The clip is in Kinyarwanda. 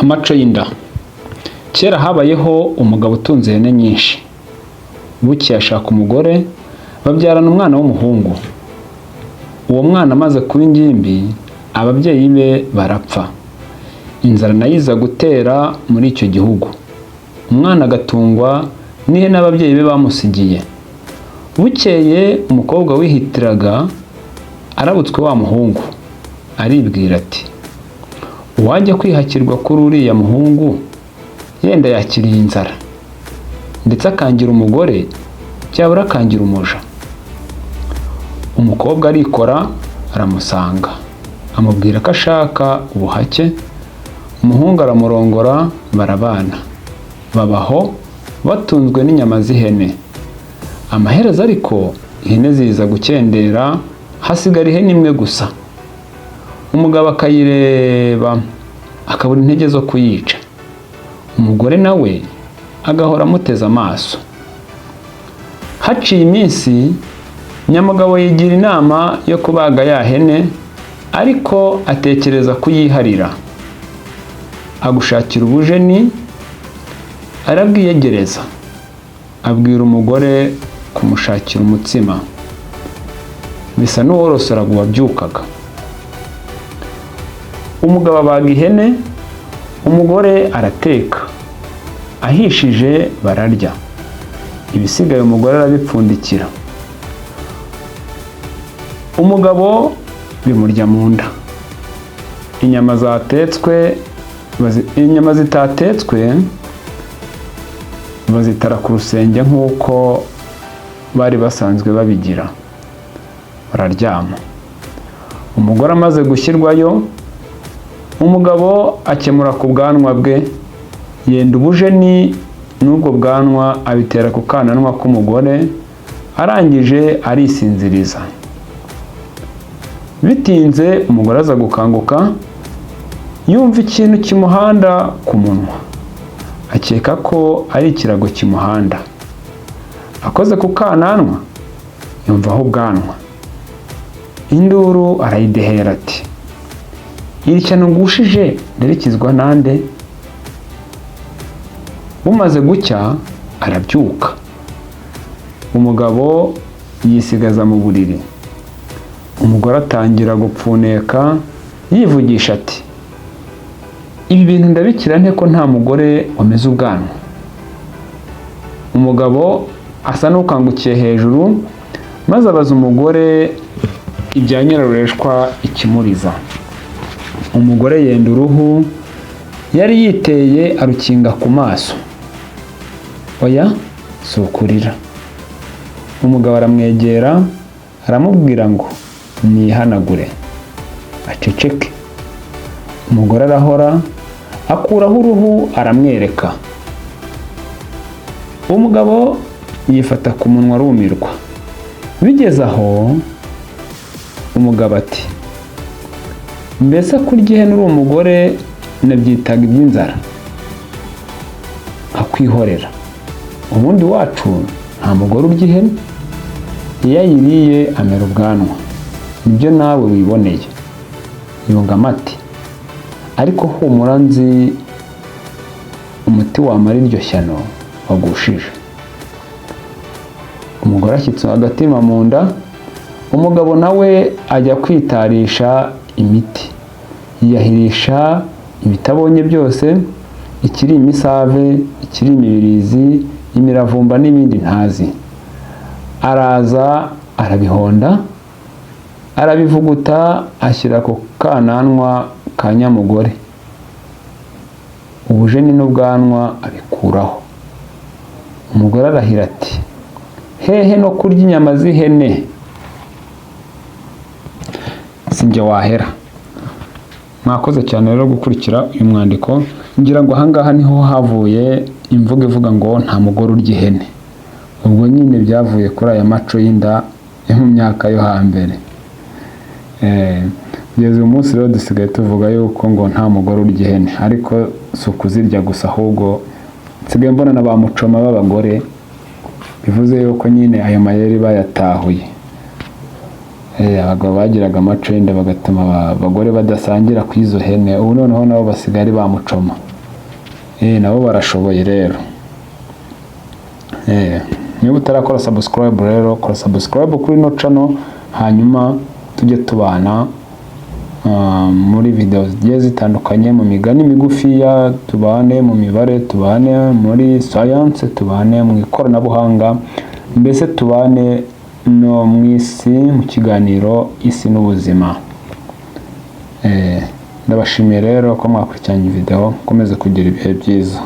Amaco y'inda. Kera habayeho umugabo utunze ihene nyinshi. Bucye ashaka umugore, babyarana umwana w'umuhungu. Uwo mwana amaze kuba ingimbi, ababyeyi be barapfa. Inzara nayo iza gutera muri icyo gihugu. Umwana agatungwa n'ihene ababyeyi be bamusigiye. Bukeye umukobwa wihitiraga arabutswe wa muhungu. Aribwira ati, uwajya kwihakirwa kuri uriya muhungu yenda yakiriye inzara, ndetse akangira umugore byabura akangira umuja. Umukobwa arikora aramusanga, amubwira ko ashaka ubuhake. Umuhungu aramurongora, barabana, babaho batunzwe n'inyama z'ihene. Amaherezo ariko ihene ziza gukendera, hasigara ihene imwe gusa. Umugabo akayireba akabura intege zo kuyica. Umugore nawe agahora amuteze amaso. Haciye iminsi, nyamugabo yigira inama yo kubaga ya hene, ariko atekereza kuyiharira. Agushakira ubujeni, arabwiyegereza. Abwira umugore kumushakira umutsima. Bisa n'uworosoraga uwabyukaga. Umugabo abaga ihene, umugore arateka. Ahishije bararya. Ibisigaye umugore arabipfundikira. Umugabo bimurya mu nda. Inyama zitatetswe bazitara ku rusenge nk'uko bari basanzwe babigira. Bararyama. Umugore amaze gushyirwayo, umugabo akemura ku bwanwa bwe, yenda ubujeni n'ubwo bwanwa abitera ku kananwa k'umugore, arangije arisinziriza. Bitinze umugore aza gukanguka, yumva ikintu kimuhanda ku munwa. Akeka ko ari ikirago kimuhanda. Akoze ku kananwa, yumvaho ubwanwa. Induru arayidehera ati, iri cyane ngushije ndarikizwa nande? Bumaze gucya arabyuka. Umugabo yisigaza mu buriri. Umugore atangira gupfuneka yivugisha ati, ibi bintu ndabikira nte ko nta mugore wameze ubwanwa? Umugabo asa n'ukangukiye hejuru, maze abaza umugore ibya nyirarureshwa ikimuriza. Umugore yenda uruhu yari yiteye arukinga ku maso. Oya, si ukurira. Umugabo aramwegera, aramubwira ngo nihanagure, aceceke. Umugore arahora, akuraho uruhu aramwereka. Umugabo yifata ku munwa arumirwa. Bigeze aho, umugabo ati, mbese kurya ihene uri umugore nabyitaga iby'inzara? Akwihorera. Ubundi wacu nta mugore urya ihene. Iyo ayiriye amera ubwanwa. Nibyo nawe wiboneye. Yungamo ati, ariko humura nzi umuti wamara iryo shyano wagushije. Umugore ashyitse agatima mu nda. Umugabo nawe ajya kwitarisha imiti. Yiyahirisha ibitabonye byose, ikiri imisave, ikiri imibirizi, imiravumba n'ibindi ntazi. Araza arabihonda, arabivuguta, ashyira ku kananwa ka nyamugore. Ubujeni n'ubwanwa abikuraho. Umugore arahira ati, hehe no kurya inyama z'ihene, sinjye wahera. Mwakoze cyane rero gukurikira uyu mwandiko. Ngira ngo ahangaha niho havuye imvugo ivuga ngo nta mugore urya ihene. Ubwo nyine byavuye kuri aya maco y'inda yo mu myaka yo hambere. Kugeza uyu munsi rero dusigaye tuvuga yuko ngo nta mugore urya ihene, ariko si ukuzirya gusa, ahubwo nsigaye mbona na ba mucoma b'abagore, bivuze yuko nyine ayo mayeri bayatahuye. Abagabo bagiraga amaco y'inda bagatuma abagore badasangira ku izo hene. Ubu noneho nabo basigaye ari ba mucoma. nabo barashoboye rero. Niba utarakora subscribe rero kora subscribe kuri no channel, hanyuma tujye tubana muri video zigiye zitandukanye, mu migani migufiya tubane, mu mibare tubane, muri science tubane, mu ikoranabuhanga, mbese tubane no mwisi, mu kiganiro isi n'ubuzima. Ndabashimiye rero ko mwakurikiranye video, komeze kugira ibihe byiza.